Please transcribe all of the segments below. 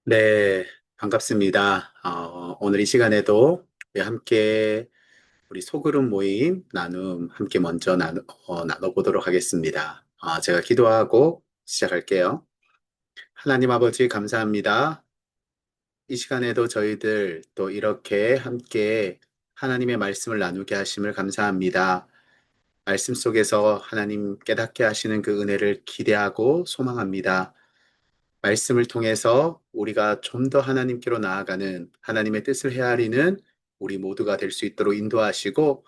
네, 반갑습니다. 오늘 이 시간에도 우리 함께 우리 소그룹 모임 나눔 함께 먼저 나눠보도록 하겠습니다. 제가 기도하고 시작할게요. 하나님 아버지 감사합니다. 이 시간에도 저희들 또 이렇게 함께 하나님의 말씀을 나누게 하심을 감사합니다. 말씀 속에서 하나님 깨닫게 하시는 그 은혜를 기대하고 소망합니다. 말씀을 통해서 우리가 좀 더 하나님께로 나아가는 하나님의 뜻을 헤아리는 우리 모두가 될 수 있도록 인도하시고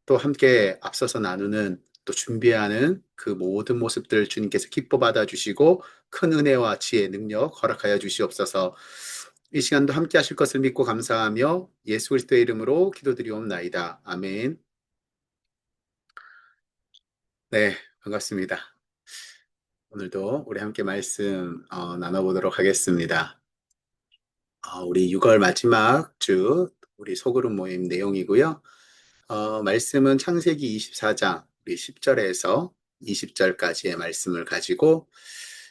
또 함께 앞서서 나누는 또 준비하는 그 모든 모습들 주님께서 기뻐 받아주시고 큰 은혜와 지혜, 능력 허락하여 주시옵소서. 이 시간도 함께 하실 것을 믿고 감사하며 예수 그리스도의 이름으로 기도드리옵나이다. 아멘. 네, 반갑습니다. 오늘도 우리 함께 말씀 나눠보도록 하겠습니다. 우리 6월 마지막 주 우리 소그룹 모임 내용이고요. 말씀은 창세기 24장 우리 10절에서 20절까지의 말씀을 가지고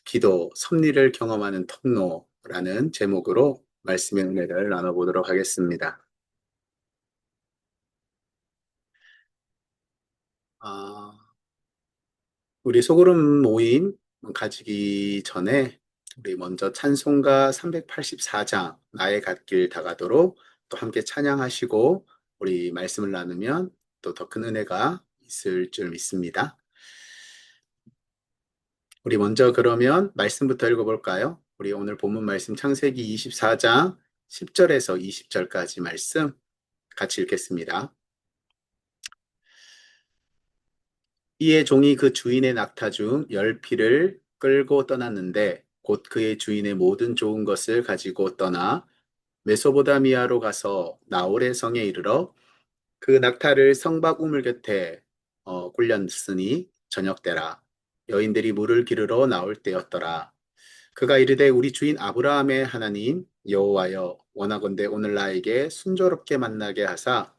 기도, 섭리를 경험하는 통로라는 제목으로 말씀의 은혜를 나눠보도록 하겠습니다. 어, 우리 소그룹 모임 가지기 전에 우리 먼저 찬송가 384장 나의 갓길 다가도록 또 함께 찬양하시고 우리 말씀을 나누면 또 더 큰 은혜가 있을 줄 믿습니다. 우리 먼저 그러면 말씀부터 읽어볼까요? 우리 오늘 본문 말씀 창세기 24장 10절에서 20절까지 말씀 같이 읽겠습니다. 이에 종이 그 주인의 낙타 중 열 피를 끌고 떠났는데 곧 그의 주인의 모든 좋은 것을 가지고 떠나 메소보다미아로 가서 나홀의 성에 이르러 그 낙타를 성박 우물 곁에 굴렸으니 저녁 때라 여인들이 물을 기르러 나올 때였더라. 그가 이르되 우리 주인 아브라함의 하나님 여호와여 원하건대 오늘 나에게 순조롭게 만나게 하사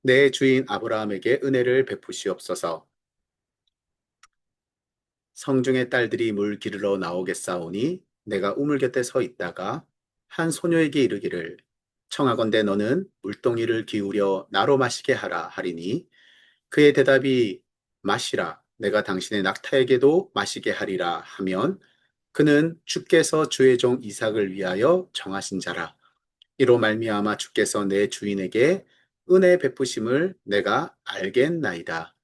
내 주인 아브라함에게 은혜를 베푸시옵소서. 성중의 딸들이 물 기르러 나오겠사오니 내가 우물 곁에 서 있다가 한 소녀에게 이르기를 청하건대 너는 물동이를 기울여 나로 마시게 하라 하리니 그의 대답이 마시라 내가 당신의 낙타에게도 마시게 하리라 하면 그는 주께서 주의 종 이삭을 위하여 정하신 자라 이로 말미암아 주께서 내 주인에게 은혜 베푸심을 내가 알겠나이다.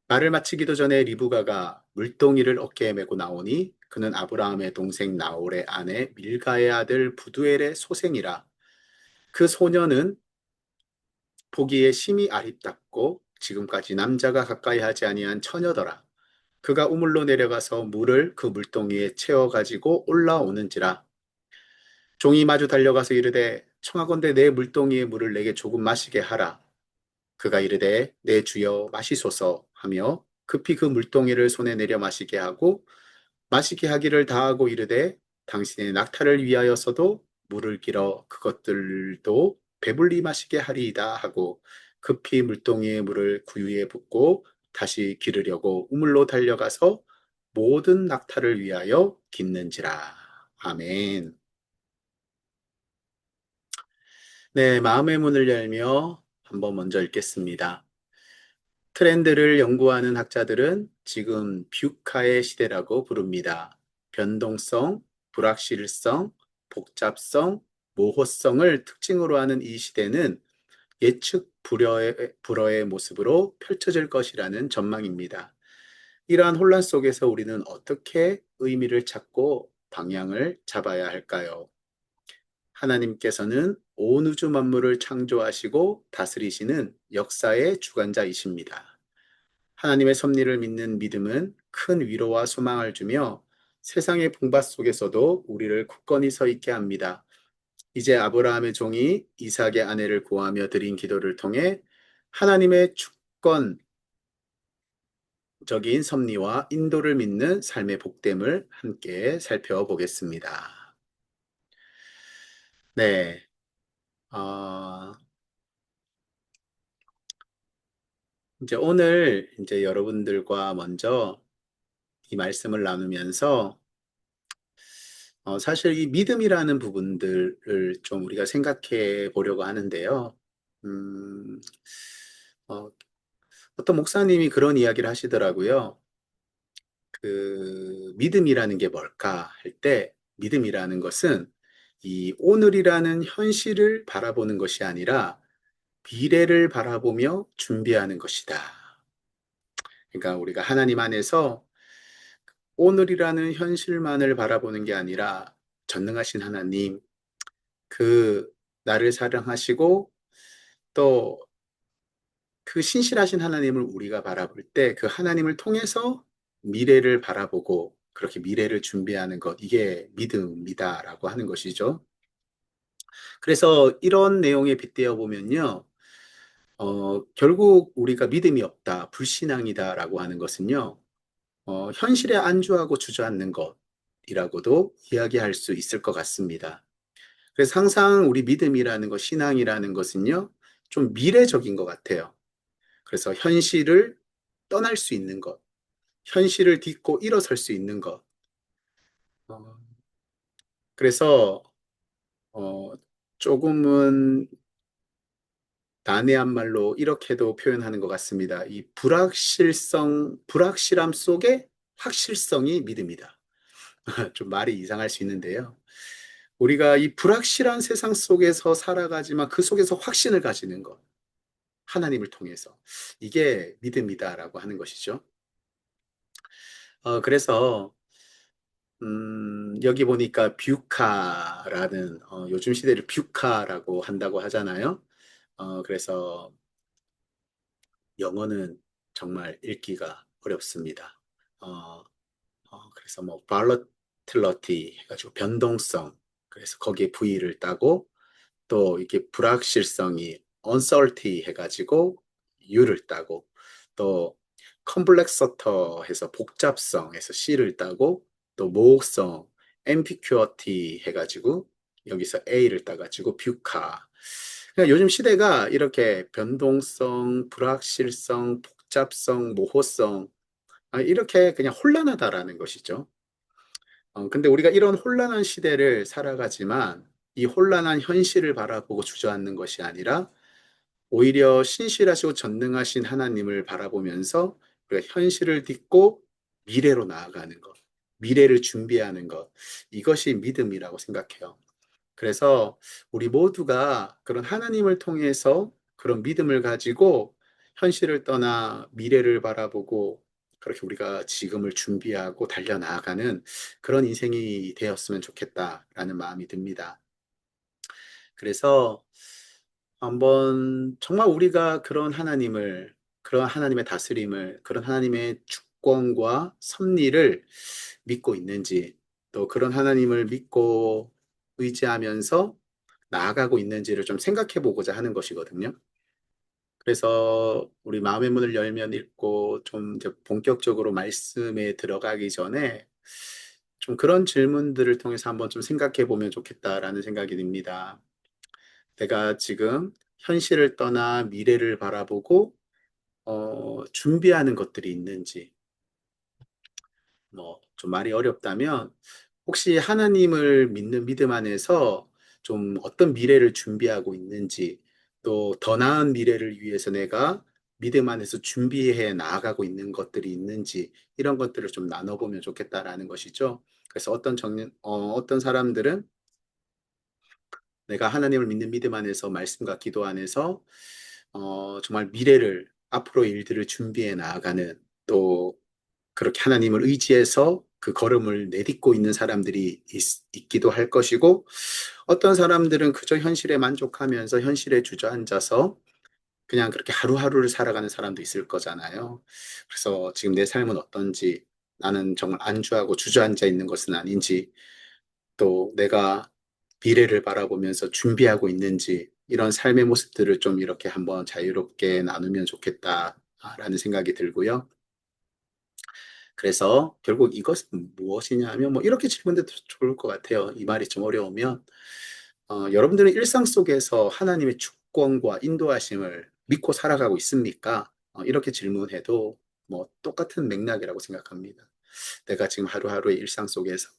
말을 마치기도 전에 리브가가 물동이를 어깨에 메고 나오니 그는 아브라함의 동생 나홀의 아내 밀가의 아들 부두엘의 소생이라. 그 소녀는 보기에 심히 아리답고 지금까지 남자가 가까이 하지 아니한 처녀더라. 그가 우물로 내려가서 물을 그 물동이에 채워 가지고 올라오는지라. 종이 마주 달려가서 이르되 청하건대 내 물동이의 물을 내게 조금 마시게 하라. 그가 이르되 내 주여 마시소서 하며 급히 그 물동이를 손에 내려 마시게 하고 마시게 하기를 다하고 이르되 당신의 낙타를 위하여서도 물을 길어 그것들도 배불리 마시게 하리이다 하고 급히 물동이의 물을 구유에 붓고 다시 기르려고 우물로 달려가서 모든 낙타를 위하여 깃는지라. 아멘. 네, 마음의 문을 열며 한번 먼저 읽겠습니다. 트렌드를 연구하는 학자들은 지금 뷰카의 시대라고 부릅니다. 변동성, 불확실성, 복잡성, 모호성을 특징으로 하는 이 시대는 예측 불허의 모습으로 펼쳐질 것이라는 전망입니다. 이러한 혼란 속에서 우리는 어떻게 의미를 찾고 방향을 잡아야 할까요? 하나님께서는 온 우주 만물을 창조하시고 다스리시는 역사의 주관자이십니다. 하나님의 섭리를 믿는 믿음은 큰 위로와 소망을 주며 세상의 풍파 속에서도 우리를 굳건히 서 있게 합니다. 이제 아브라함의 종이 이삭의 아내를 구하며 드린 기도를 통해 하나님의 주권적인 섭리와 인도를 믿는 삶의 복됨을 함께 살펴보겠습니다. 네, 어, 이제 오늘 이제 여러분들과 먼저 이 말씀을 나누면서 사실 이 믿음이라는 부분들을 좀 우리가 생각해 보려고 하는데요. 음, 어, 어떤 목사님이 그런 이야기를 하시더라고요. 그 믿음이라는 게 뭘까 할 때, 믿음이라는 것은 이 오늘이라는 현실을 바라보는 것이 아니라 미래를 바라보며 준비하는 것이다. 그러니까 우리가 하나님 안에서 오늘이라는 현실만을 바라보는 게 아니라 전능하신 하나님, 그 나를 사랑하시고 또 그 신실하신 하나님을 우리가 바라볼 때 그 하나님을 통해서 미래를 바라보고 그렇게 미래를 준비하는 것, 이게 믿음이다라고 하는 것이죠. 그래서 이런 내용에 빗대어 보면요, 결국 우리가 믿음이 없다, 불신앙이다라고 하는 것은요, 현실에 안주하고 주저앉는 것이라고도 이야기할 수 있을 것 같습니다. 그래서 항상 우리 믿음이라는 것, 신앙이라는 것은요, 좀 미래적인 것 같아요. 그래서 현실을 떠날 수 있는 것, 현실을 딛고 일어설 수 있는 것. 어, 그래서 어, 조금은 난해한 말로 이렇게도 표현하는 것 같습니다. 이 불확실함 속에 확실성이 믿음이다. 좀 말이 이상할 수 있는데요. 우리가 이 불확실한 세상 속에서 살아가지만 그 속에서 확신을 가지는 것, 하나님을 통해서. 이게 믿음이다라고 하는 것이죠. 그래서 여기 보니까 뷰카라는, 요즘 시대를 뷰카라고 한다고 하잖아요. 그래서 영어는 정말 읽기가 어렵습니다. 어, 그래서 뭐, 발러틸러티 해가지고 변동성. 그래서 거기에 V를 따고 또 이게 불확실성이 uncertainty 해가지고 U를 따고 또 컴플렉서터 해서 복잡성 해서 C를 따고 또 모호성 ambiguity 해가지고 여기서 A를 따가지고 뷰카. 그러니까 요즘 시대가 이렇게 변동성, 불확실성, 복잡성, 모호성 이렇게 그냥 혼란하다라는 것이죠. 근데 우리가 이런 혼란한 시대를 살아가지만 이 혼란한 현실을 바라보고 주저앉는 것이 아니라 오히려 신실하시고 전능하신 하나님을 바라보면서 우리가 현실을 딛고 미래로 나아가는 것, 미래를 준비하는 것, 이것이 믿음이라고 생각해요. 그래서 우리 모두가 그런 하나님을 통해서 그런 믿음을 가지고 현실을 떠나 미래를 바라보고 그렇게 우리가 지금을 준비하고 달려나가는 그런 인생이 되었으면 좋겠다라는 마음이 듭니다. 그래서 한번 정말 우리가 그런 하나님의 다스림을, 그런 하나님의 주권과 섭리를 믿고 있는지, 또 그런 하나님을 믿고 의지하면서 나아가고 있는지를 좀 생각해 보고자 하는 것이거든요. 그래서 우리 마음의 문을 열면 읽고 좀 이제 본격적으로 말씀에 들어가기 전에 좀 그런 질문들을 통해서 한번 좀 생각해 보면 좋겠다라는 생각이 듭니다. 내가 지금 현실을 떠나 미래를 바라보고 준비하는 것들이 있는지, 뭐 좀 말이 어렵다면 혹시 하나님을 믿는 믿음 안에서 좀 어떤 미래를 준비하고 있는지, 또 더 나은 미래를 위해서 내가 믿음 안에서 준비해 나아가고 있는 것들이 있는지, 이런 것들을 좀 나눠보면 좋겠다라는 것이죠. 그래서 어떤 사람들은 내가 하나님을 믿는 믿음 안에서 말씀과 기도 안에서 정말 미래를 앞으로 일들을 준비해 나아가는, 또 그렇게 하나님을 의지해서 그 걸음을 내딛고 있는 사람들이 있기도 할 것이고, 어떤 사람들은 그저 현실에 만족하면서 현실에 주저앉아서 그냥 그렇게 하루하루를 살아가는 사람도 있을 거잖아요. 그래서 지금 내 삶은 어떤지, 나는 정말 안주하고 주저앉아 있는 것은 아닌지, 또 내가 미래를 바라보면서 준비하고 있는지, 이런 삶의 모습들을 좀 이렇게 한번 자유롭게 나누면 좋겠다라는 생각이 들고요. 그래서 결국 이것은 무엇이냐 하면 뭐 이렇게 질문해도 좋을 것 같아요. 이 말이 좀 어려우면 여러분들은 일상 속에서 하나님의 주권과 인도하심을 믿고 살아가고 있습니까? 이렇게 질문해도 뭐 똑같은 맥락이라고 생각합니다. 내가 지금 하루하루의 일상 속에서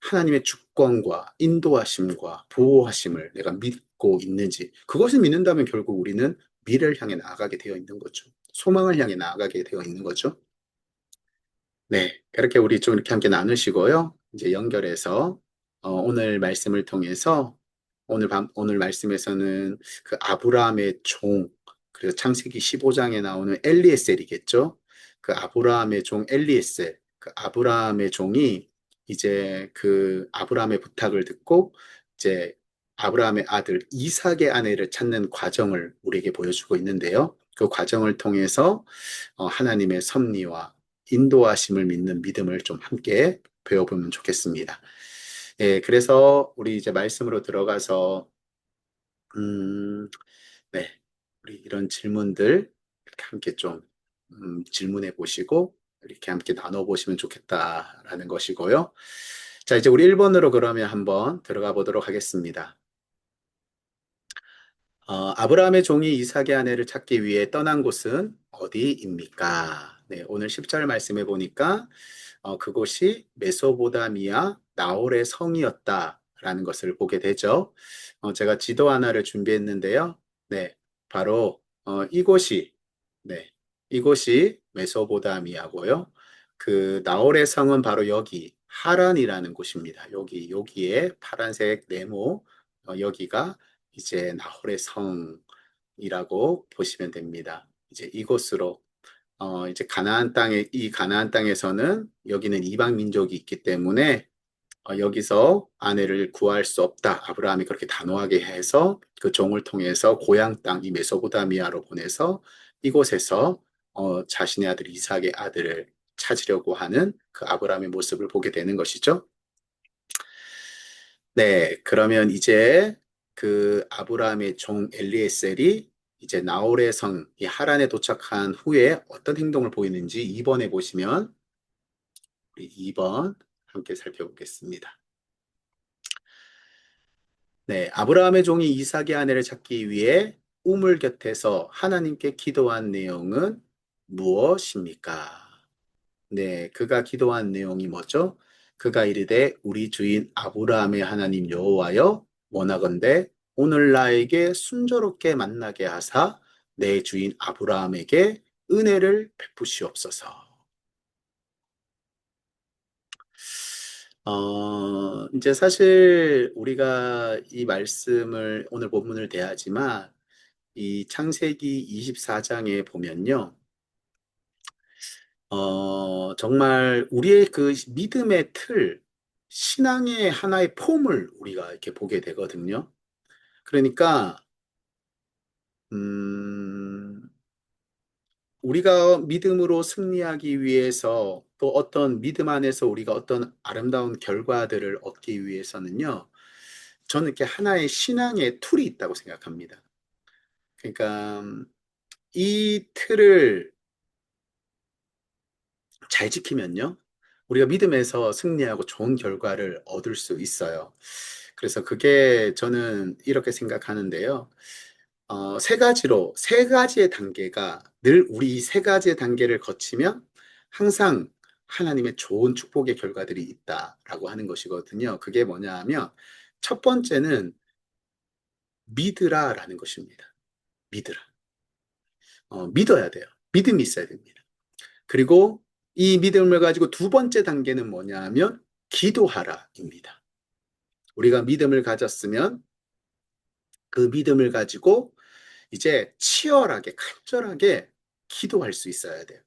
하나님의 주권과 인도하심과 보호하심을 내가 믿고 있는지, 그것을 믿는다면 결국 우리는 미래를 향해 나아가게 되어 있는 거죠. 소망을 향해 나아가게 되어 있는 거죠. 네, 이렇게 우리 좀 이렇게 함께 나누시고요. 이제 연결해서 오늘 말씀을 통해서 오늘 말씀에서는 그 아브라함의 종, 그리고 창세기 15장에 나오는 엘리에셀이겠죠. 그 아브라함의 종 엘리에셀, 그 아브라함의 종이 이제 그 아브라함의 부탁을 듣고 이제 아브라함의 아들 이삭의 아내를 찾는 과정을 우리에게 보여주고 있는데요. 그 과정을 통해서 하나님의 섭리와 인도하심을 믿는 믿음을 좀 함께 배워보면 좋겠습니다. 예, 그래서 우리 이제 말씀으로 들어가서, 음, 네, 우리 이런 질문들 이렇게 함께 좀, 질문해 보시고, 이렇게 함께 나눠보시면 좋겠다라는 것이고요. 자, 이제 우리 1번으로 그러면 한번 들어가 보도록 하겠습니다. 아브라함의 종이 이삭의 아내를 찾기 위해 떠난 곳은 어디입니까? 네, 오늘 10절 말씀해 보니까 그곳이 메소보다미아 나홀의 성이었다라는 것을 보게 되죠. 제가 지도 하나를 준비했는데요. 네, 바로 네, 이곳이 메소보다미아고요. 그 나홀의 성은 바로 여기 하란이라는 곳입니다. 여기에 파란색 네모 여기가 이제 나홀의 성이라고 보시면 됩니다. 이제 이곳으로 이제 이 가나안 땅에서는 여기는 이방 민족이 있기 때문에 여기서 아내를 구할 수 없다. 아브라함이 그렇게 단호하게 해서 그 종을 통해서 고향 땅, 이 메소포타미아로 보내서 이곳에서 자신의 아들 이삭의 아들을 찾으려고 하는 그 아브라함의 모습을 보게 되는 것이죠. 네, 그러면 이제 그 아브라함의 종 엘리에셀이 이제 나홀의 성, 이 하란에 도착한 후에 어떤 행동을 보이는지 2번에 보시면 우리 2번 함께 살펴보겠습니다. 네, 아브라함의 종이 이삭의 아내를 찾기 위해 우물 곁에서 하나님께 기도한 내용은 무엇입니까? 네, 그가 기도한 내용이 뭐죠? 그가 이르되 우리 주인 아브라함의 하나님 여호와여 원하건대 오늘 나에게 순조롭게 만나게 하사 내 주인 아브라함에게 은혜를 베푸시옵소서. 이제 사실 우리가 이 말씀을 오늘 본문을 대하지만 이 창세기 24장에 보면요. 정말 우리의 그 믿음의 틀, 신앙의 하나의 폼을 우리가 이렇게 보게 되거든요. 그러니까, 음, 우리가 믿음으로 승리하기 위해서 또 어떤 믿음 안에서 우리가 어떤 아름다운 결과들을 얻기 위해서는요, 저는 이렇게 하나의 신앙의 툴이 있다고 생각합니다. 그러니까, 이 틀을 잘 지키면요. 우리가 믿음에서 승리하고 좋은 결과를 얻을 수 있어요. 그래서 그게 저는 이렇게 생각하는데요. 세 가지의 단계가 늘 우리 이 세 가지의 단계를 거치면 항상 하나님의 좋은 축복의 결과들이 있다라고 하는 것이거든요. 그게 뭐냐 하면 첫 번째는 믿으라라는 것입니다. 믿으라. 믿어야 돼요. 믿음이 있어야 됩니다. 그리고 이 믿음을 가지고 두 번째 단계는 뭐냐 하면 기도하라입니다. 우리가 믿음을 가졌으면 그 믿음을 가지고 이제 치열하게, 간절하게 기도할 수 있어야 돼요.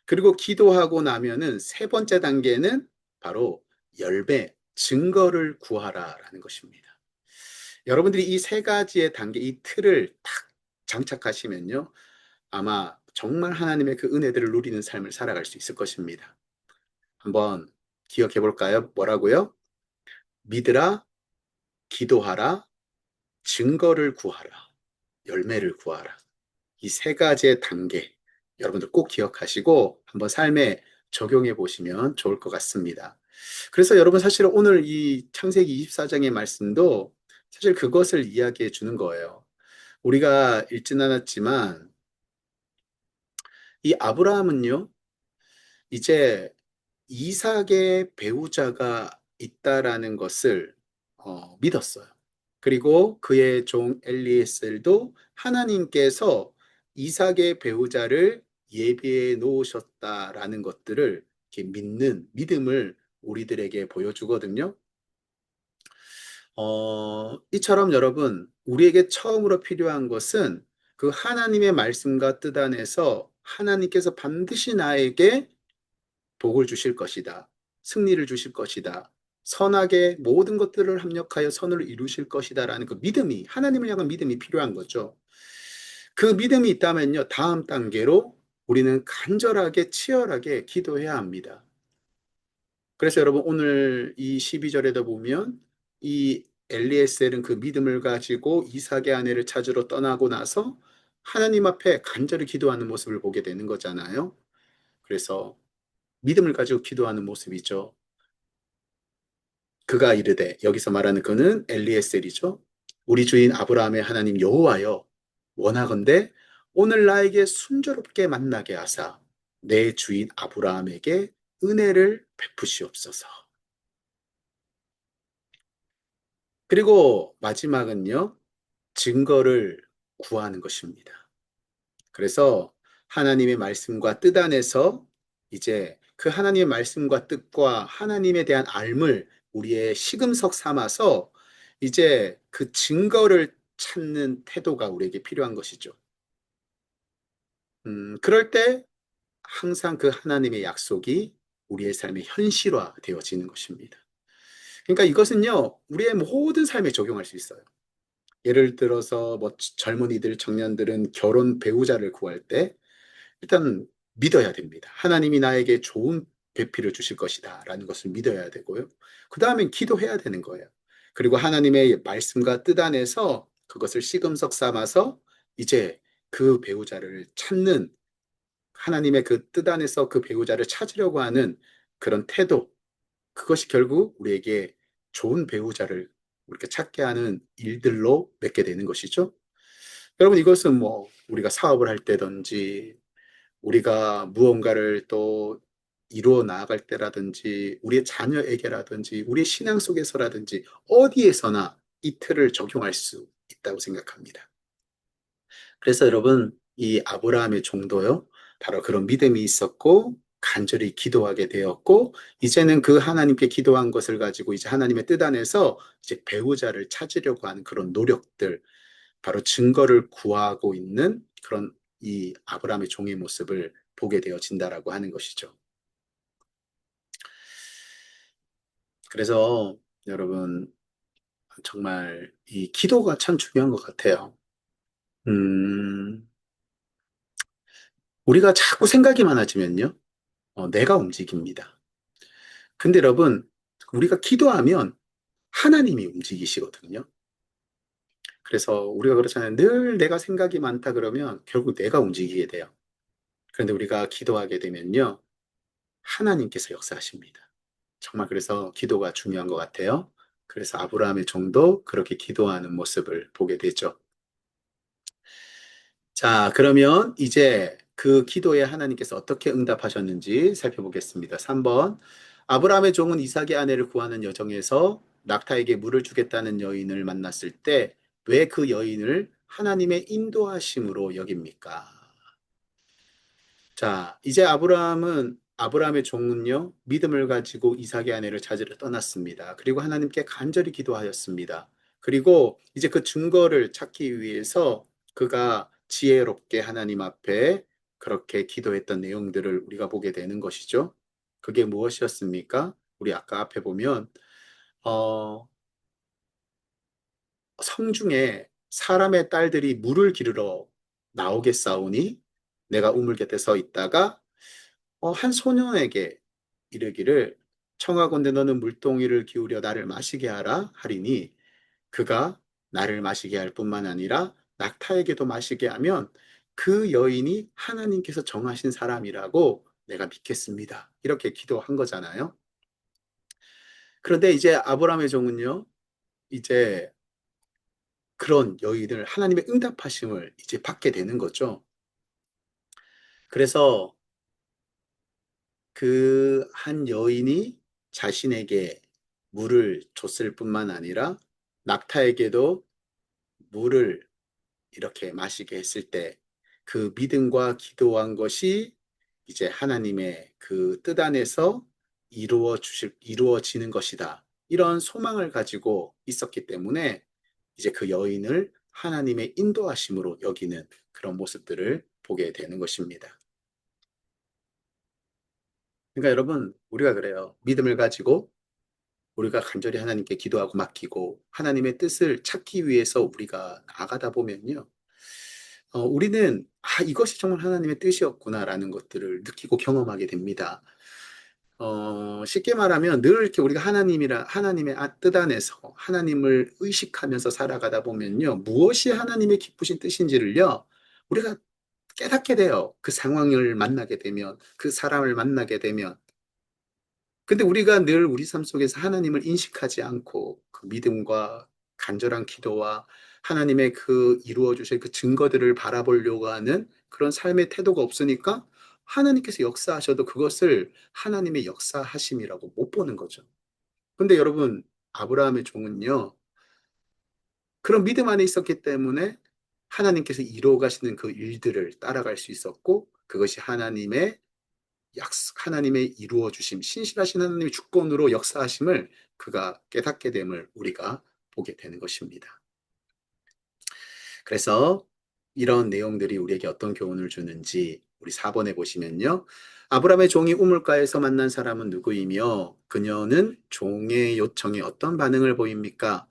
그리고 기도하고 나면은 세 번째 단계는 바로 열매, 증거를 구하라라는 것입니다. 여러분들이 이 세 가지의 단계, 이 틀을 딱 장착하시면요. 아마 정말 하나님의 그 은혜들을 누리는 삶을 살아갈 수 있을 것입니다. 한번 기억해 볼까요? 뭐라고요? 믿으라, 기도하라, 증거를 구하라, 열매를 구하라. 이 세 가지의 단계, 여러분들 꼭 기억하시고 한번 삶에 적용해 보시면 좋을 것 같습니다. 그래서 여러분 사실 오늘 이 창세기 24장의 말씀도 사실 그것을 이야기해 주는 거예요. 우리가 읽진 않았지만 이 아브라함은요, 이제 이삭의 배우자가 있다라는 것을 믿었어요. 그리고 그의 종 엘리에셀도 하나님께서 이삭의 배우자를 예비해 놓으셨다라는 것들을 이렇게 믿는 믿음을 우리들에게 보여주거든요. 이처럼 여러분, 우리에게 처음으로 필요한 것은 그 하나님의 말씀과 뜻 안에서 하나님께서 반드시 나에게 복을 주실 것이다. 승리를 주실 것이다. 선하게 모든 것들을 합력하여 선을 이루실 것이다라는 그 믿음이, 하나님을 향한 믿음이 필요한 거죠. 그 믿음이 있다면요, 다음 단계로 우리는 간절하게, 치열하게 기도해야 합니다. 그래서 여러분, 오늘 이 12절에도 보면 이 엘리에셀은 그 믿음을 가지고 이삭의 아내를 찾으러 떠나고 나서 하나님 앞에 간절히 기도하는 모습을 보게 되는 거잖아요. 그래서 믿음을 가지고 기도하는 모습이죠. 그가 이르되, 여기서 말하는 그는 엘리에셀이죠. 우리 주인 아브라함의 하나님 여호와여, 원하건대 오늘 나에게 순조롭게 만나게 하사 내 주인 아브라함에게 은혜를 베푸시옵소서. 그리고 마지막은요, 증거를 구하는 것입니다. 그래서 하나님의 말씀과 뜻 안에서 이제 그 하나님의 말씀과 뜻과 하나님에 대한 알을 우리의 시금석 삼아서 이제 그 증거를 찾는 태도가 우리에게 필요한 것이죠. 그럴 때 항상 그 하나님의 약속이 우리의 삶에 현실화 되어지는 것입니다. 그러니까 이것은요, 우리의 모든 삶에 적용할 수 있어요. 예를 들어서 뭐 젊은이들, 청년들은 결혼 배우자를 구할 때 일단 믿어야 됩니다. 하나님이 나에게 좋은 배필을 주실 것이다 라는 것을 믿어야 되고요. 그 다음엔 기도해야 되는 거예요. 그리고 하나님의 말씀과 뜻 안에서 그것을 시금석 삼아서 이제 그 배우자를 찾는, 하나님의 그 뜻 안에서 그 배우자를 찾으려고 하는 그런 태도, 그것이 결국 우리에게 좋은 배우자를 이렇게 찾게 하는 일들로 맺게 되는 것이죠. 여러분, 이것은 뭐 우리가 사업을 할 때든지 우리가 무언가를 또 이루어 나아갈 때라든지 우리의 자녀에게라든지 우리의 신앙 속에서라든지 어디에서나 이 틀을 적용할 수 있다고 생각합니다. 그래서 여러분, 이 아브라함의 종도요, 바로 그런 믿음이 있었고 간절히 기도하게 되었고, 이제는 그 하나님께 기도한 것을 가지고 이제 하나님의 뜻 안에서 이제 배우자를 찾으려고 하는 그런 노력들, 바로 증거를 구하고 있는 그런 이 아브라함의 종의 모습을 보게 되어진다라고 하는 것이죠. 그래서 여러분, 정말 이 기도가 참 중요한 것 같아요. 음, 우리가 자꾸 생각이 많아지면요, 내가 움직입니다. 근데 여러분, 우리가 기도하면 하나님이 움직이시거든요. 그래서 우리가 그렇잖아요. 늘 내가 생각이 많다 그러면 결국 내가 움직이게 돼요. 그런데 우리가 기도하게 되면요, 하나님께서 역사하십니다. 정말 그래서 기도가 중요한 것 같아요. 그래서 아브라함의 종도 그렇게 기도하는 모습을 보게 되죠. 자, 그러면 이제 그 기도에 하나님께서 어떻게 응답하셨는지 살펴보겠습니다. 3번. 아브라함의 종은 이삭의 아내를 구하는 여정에서 낙타에게 물을 주겠다는 여인을 만났을 때 왜 그 여인을 하나님의 인도하심으로 여깁니까? 자, 이제 아브라함의 종은요, 믿음을 가지고 이삭의 아내를 찾으러 떠났습니다. 그리고 하나님께 간절히 기도하였습니다. 그리고 이제 그 증거를 찾기 위해서 그가 지혜롭게 하나님 앞에 그렇게 기도했던 내용들을 우리가 보게 되는 것이죠. 그게 무엇이었습니까? 우리 아까 앞에 보면, 어, 성중에 사람의 딸들이 물을 기르러 나오겠사오니 내가 우물 곁에 서 있다가 한 소년에게 이르기를 청하건대 너는 물동이를 기울여 나를 마시게 하라 하리니 그가 나를 마시게 할 뿐만 아니라 낙타에게도 마시게 하면 그 여인이 하나님께서 정하신 사람이라고 내가 믿겠습니다. 이렇게 기도한 거잖아요. 그런데 이제 아브라함의 종은요, 이제 그런 여인을 하나님의 응답하심을 이제 받게 되는 거죠. 그래서 그 한 여인이 자신에게 물을 줬을 뿐만 아니라 낙타에게도 물을 이렇게 마시게 했을 때 그 믿음과 기도한 것이 이제 하나님의 그 뜻 안에서 이루어지는 것이다. 이런 소망을 가지고 있었기 때문에 이제 그 여인을 하나님의 인도하심으로 여기는 그런 모습들을 보게 되는 것입니다. 그러니까 여러분, 우리가 그래요. 믿음을 가지고 우리가 간절히 하나님께 기도하고 맡기고 하나님의 뜻을 찾기 위해서 우리가 나아가다 보면요. 우리는 이것이 정말 하나님의 뜻이었구나라는 것들을 느끼고 경험하게 됩니다. 쉽게 말하면 늘 이렇게 우리가 하나님의 뜻 안에서 하나님을 의식하면서 살아가다 보면요. 무엇이 하나님의 기쁘신 뜻인지를요. 우리가 깨닫게 돼요. 그 상황을 만나게 되면, 그 사람을 만나게 되면. 근데 우리가 늘 우리 삶 속에서 하나님을 인식하지 않고 그 믿음과 간절한 기도와 하나님의 그 이루어 주실 그 증거들을 바라보려고 하는 그런 삶의 태도가 없으니까 하나님께서 역사하셔도 그것을 하나님의 역사하심이라고 못 보는 거죠. 근데 여러분, 아브라함의 종은요, 그런 믿음 안에 있었기 때문에 하나님께서 이루어 가시는 그 일들을 따라갈 수 있었고, 그것이 하나님의 이루어 주심, 신실하신 하나님의 주권으로 역사하심을 그가 깨닫게 됨을 우리가 보게 되는 것입니다. 그래서 이런 내용들이 우리에게 어떤 교훈을 주는지 우리 4번에 보시면요. 아브라함의 종이 우물가에서 만난 사람은 누구이며 그녀는 종의 요청에 어떤 반응을 보입니까?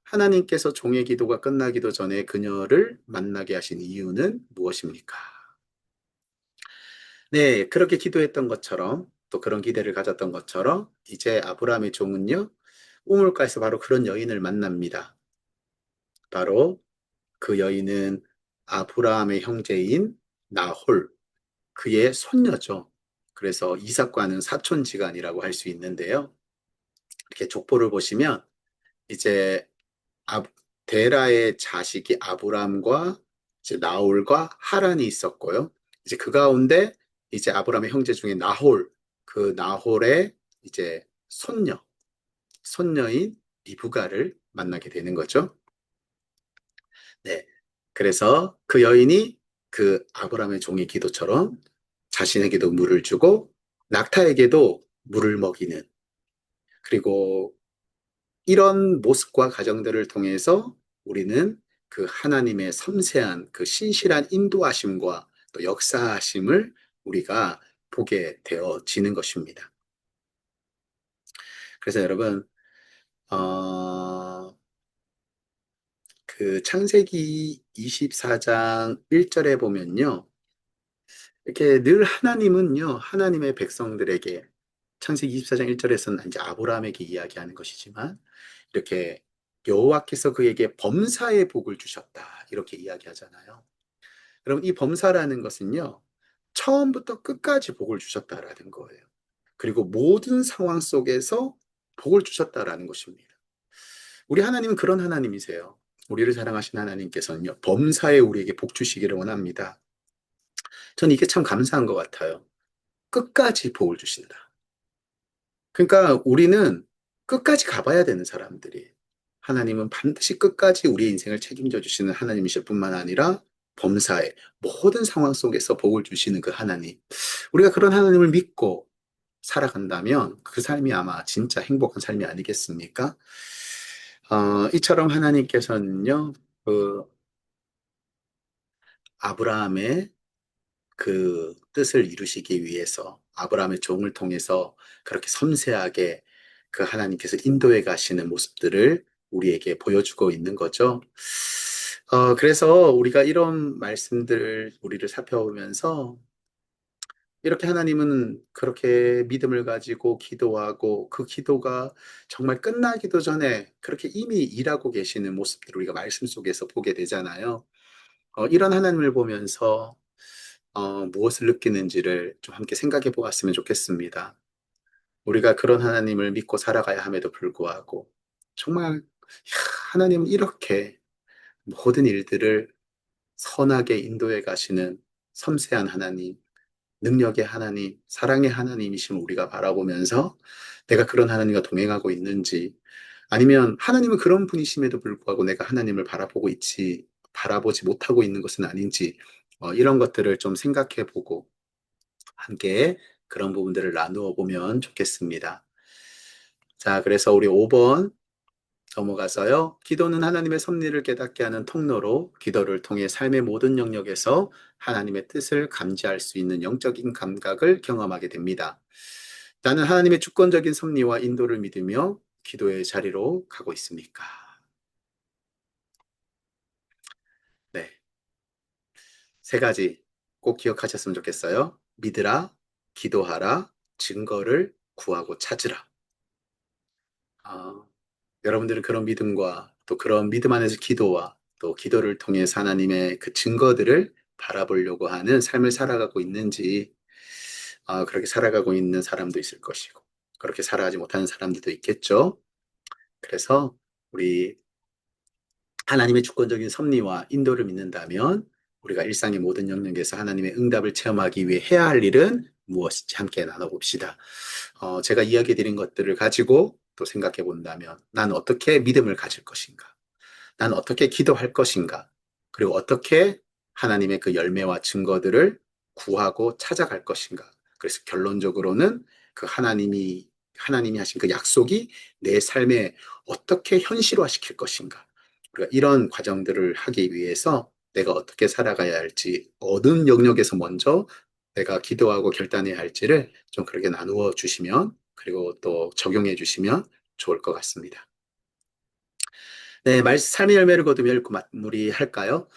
하나님께서 종의 기도가 끝나기도 전에 그녀를 만나게 하신 이유는 무엇입니까? 네, 그렇게 기도했던 것처럼 또 그런 기대를 가졌던 것처럼 이제 아브라함의 종은요, 우물가에서 바로 그런 여인을 만납니다. 바로 그 여인은 아브라함의 형제인 나홀, 그의 손녀죠. 그래서 이삭과는 사촌지간이라고 할 수 있는데요. 이렇게 족보를 보시면 이제 아, 데라의 자식이 아브람과 이제 나홀과 하란이 있었고요. 이제 그 가운데 이제 아브람의 형제 중에 나홀, 그 나홀의 이제 손녀인 리브가를 만나게 되는 거죠. 네. 그래서 그 여인이 그 아브람의 종의 기도처럼 자신에게도 물을 주고 낙타에게도 물을 먹이는, 그리고 이런 모습과 과정들을 통해서 우리는 그 하나님의 섬세한 그 신실한 인도하심과 또 역사하심을 우리가 보게 되어지는 것입니다. 그래서 여러분, 어, 그 창세기 24장 1절에 보면요. 이렇게 늘 하나님은요, 하나님의 백성들에게 창세기 24장 1절에서는 이제 아브라함에게 이야기하는 것이지만 이렇게 여호와께서 그에게 범사의 복을 주셨다. 이렇게 이야기하잖아요. 그럼 이 범사라는 것은요. 처음부터 끝까지 복을 주셨다라는 거예요. 그리고 모든 상황 속에서 복을 주셨다라는 것입니다. 우리 하나님은 그런 하나님이세요. 우리를 사랑하신 하나님께서는요. 범사에 우리에게 복 주시기를 원합니다. 전 이게 참 감사한 것 같아요. 끝까지 복을 주신다. 그러니까 우리는 끝까지 가봐야 되는 사람들이, 하나님은 반드시 끝까지 우리의 인생을 책임져 주시는 하나님이실 뿐만 아니라 범사에 모든 상황 속에서 복을 주시는 그 하나님. 우리가 그런 하나님을 믿고 살아간다면 그 삶이 아마 진짜 행복한 삶이 아니겠습니까? 이처럼 하나님께서는요, 그 아브라함의 그 뜻을 이루시기 위해서 아브라함의 종을 통해서 그렇게 섬세하게 그 하나님께서 인도해 가시는 모습들을 우리에게 보여주고 있는 거죠. 그래서 우리가 이런 말씀들을 우리를 살펴보면서 이렇게 하나님은 그렇게 믿음을 가지고 기도하고 그 기도가 정말 끝나기도 전에 그렇게 이미 일하고 계시는 모습들을 우리가 말씀 속에서 보게 되잖아요. 이런 하나님을 보면서 무엇을 느끼는지를 좀 함께 생각해 보았으면 좋겠습니다. 우리가 그런 하나님을 믿고 살아가야 함에도 불구하고, 정말, 하나님은 이렇게 모든 일들을 선하게 인도해 가시는 섬세한 하나님, 능력의 하나님, 사랑의 하나님이심을 우리가 바라보면서 내가 그런 하나님과 동행하고 있는지, 아니면 하나님은 그런 분이심에도 불구하고 내가 하나님을 바라보지 못하고 있는 것은 아닌지, 이런 것들을 좀 생각해 보고 함께 그런 부분들을 나누어 보면 좋겠습니다. 자, 그래서 우리 5번 넘어가서요. 기도는 하나님의 섭리를 깨닫게 하는 통로로 기도를 통해 삶의 모든 영역에서 하나님의 뜻을 감지할 수 있는 영적인 감각을 경험하게 됩니다. 나는 하나님의 주권적인 섭리와 인도를 믿으며 기도의 자리로 가고 있습니까? 네. 세 가지 꼭 기억하셨으면 좋겠어요. 믿으라, 기도하라, 증거를 구하고 찾으라. 아, 여러분들은 그런 믿음과 또 그런 믿음 안에서 기도와 또 기도를 통해서 하나님의 그 증거들을 바라보려고 하는 삶을 살아가고 있는지, 그렇게 살아가고 있는 사람도 있을 것이고, 그렇게 살아가지 못하는 사람들도 있겠죠. 그래서 우리 하나님의 주권적인 섭리와 인도를 믿는다면 우리가 일상의 모든 영역에서 하나님의 응답을 체험하기 위해 해야 할 일은 무엇인지 함께 나눠봅시다. 제가 이야기 드린 것들을 가지고 또 생각해 본다면 난 어떻게 믿음을 가질 것인가? 난 어떻게 기도할 것인가? 그리고 어떻게 하나님의 그 열매와 증거들을 구하고 찾아갈 것인가? 그래서 결론적으로는 그 하나님이 하신 그 약속이 내 삶에 어떻게 현실화 시킬 것인가? 우리가 이런 과정들을 하기 위해서 내가 어떻게 살아가야 할지, 어느 영역에서 먼저 내가 기도하고 결단해야 할지를 좀 그렇게 나누어 주시면, 그리고 또 적용해 주시면 좋을 것 같습니다. 네, 삶의 열매를 거두며 읽고 마무리할까요?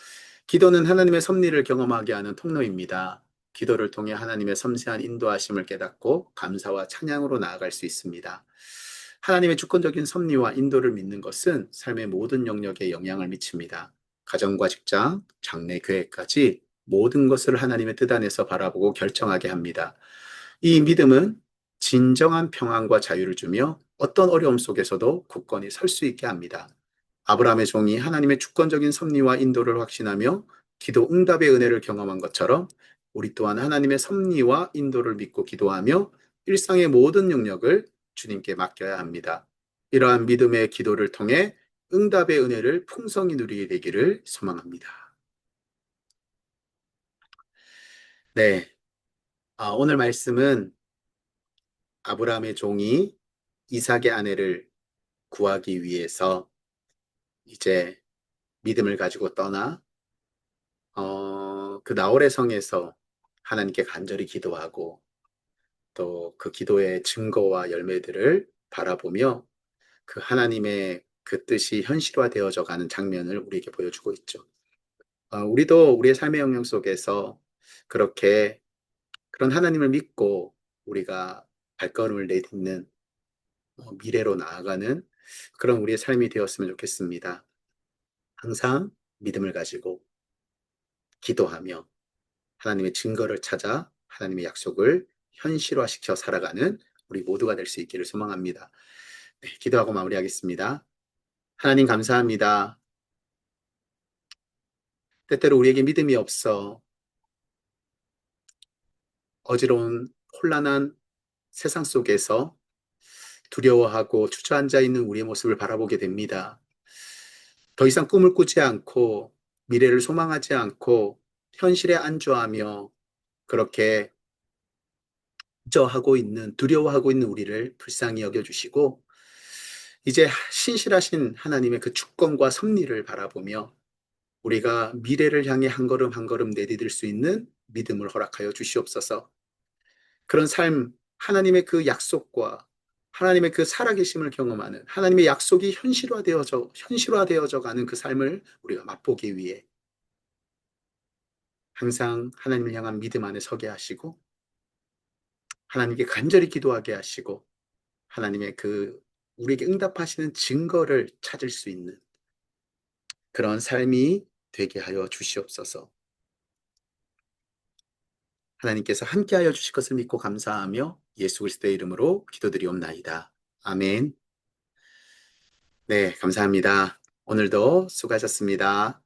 기도는 하나님의 섭리를 경험하게 하는 통로입니다. 기도를 통해 하나님의 섬세한 인도하심을 깨닫고 감사와 찬양으로 나아갈 수 있습니다. 하나님의 주권적인 섭리와 인도를 믿는 것은 삶의 모든 영역에 영향을 미칩니다. 가정과 직장, 장래 계획까지 모든 것을 하나님의 뜻 안에서 바라보고 결정하게 합니다. 이 믿음은 진정한 평안과 자유를 주며 어떤 어려움 속에서도 굳건히 설 수 있게 합니다. 아브라함의 종이 하나님의 주권적인 섭리와 인도를 확신하며 기도 응답의 은혜를 경험한 것처럼 우리 또한 하나님의 섭리와 인도를 믿고 기도하며 일상의 모든 영역을 주님께 맡겨야 합니다. 이러한 믿음의 기도를 통해 응답의 은혜를 풍성히 누리게 되기를 소망합니다. 네, 오늘 말씀은 아브라함의 종이 이삭의 아내를 구하기 위해서 이제 믿음을 가지고 떠나 그 나홀의 성에서 하나님께 간절히 기도하고 또 그 기도의 증거와 열매들을 바라보며 그 하나님의 그 뜻이 현실화되어져 가는 장면을 우리에게 보여주고 있죠. 우리도 우리의 삶의 영역 속에서 그렇게 그런 하나님을 믿고 우리가 발걸음을 내딛는 미래로 나아가는 그런 우리의 삶이 되었으면 좋겠습니다. 항상 믿음을 가지고 기도하며 하나님의 증거를 찾아 하나님의 약속을 현실화시켜 살아가는 우리 모두가 될 수 있기를 소망합니다. 네, 기도하고 마무리하겠습니다. 하나님 감사합니다. 때때로 우리에게 믿음이 없어 어지러운 혼란한 세상 속에서 두려워하고 주저앉아 있는 우리의 모습을 바라보게 됩니다. 더 이상 꿈을 꾸지 않고 미래를 소망하지 않고 현실에 안주하며 그렇게 두려워하고 있는 우리를 불쌍히 여겨주시고 이제 신실하신 하나님의 그 주권과 섭리를 바라보며 우리가 미래를 향해 한 걸음 한 걸음 내디딜 수 있는 믿음을 허락하여 주시옵소서. 그런 삶, 하나님의 그 약속과 하나님의 그 살아계심을 경험하는 하나님의 약속이 현실화되어져 가는 그 삶을 우리가 맛보기 위해 항상 하나님을 향한 믿음 안에 서게 하시고 하나님께 간절히 기도하게 하시고 하나님의 그 우리에게 응답하시는 증거를 찾을 수 있는 그런 삶이 되게 하여 주시옵소서. 하나님께서 함께하여 주실 것을 믿고 감사하며 예수 그리스도의 이름으로 기도드리옵나이다. 아멘. 네, 감사합니다. 오늘도 수고하셨습니다.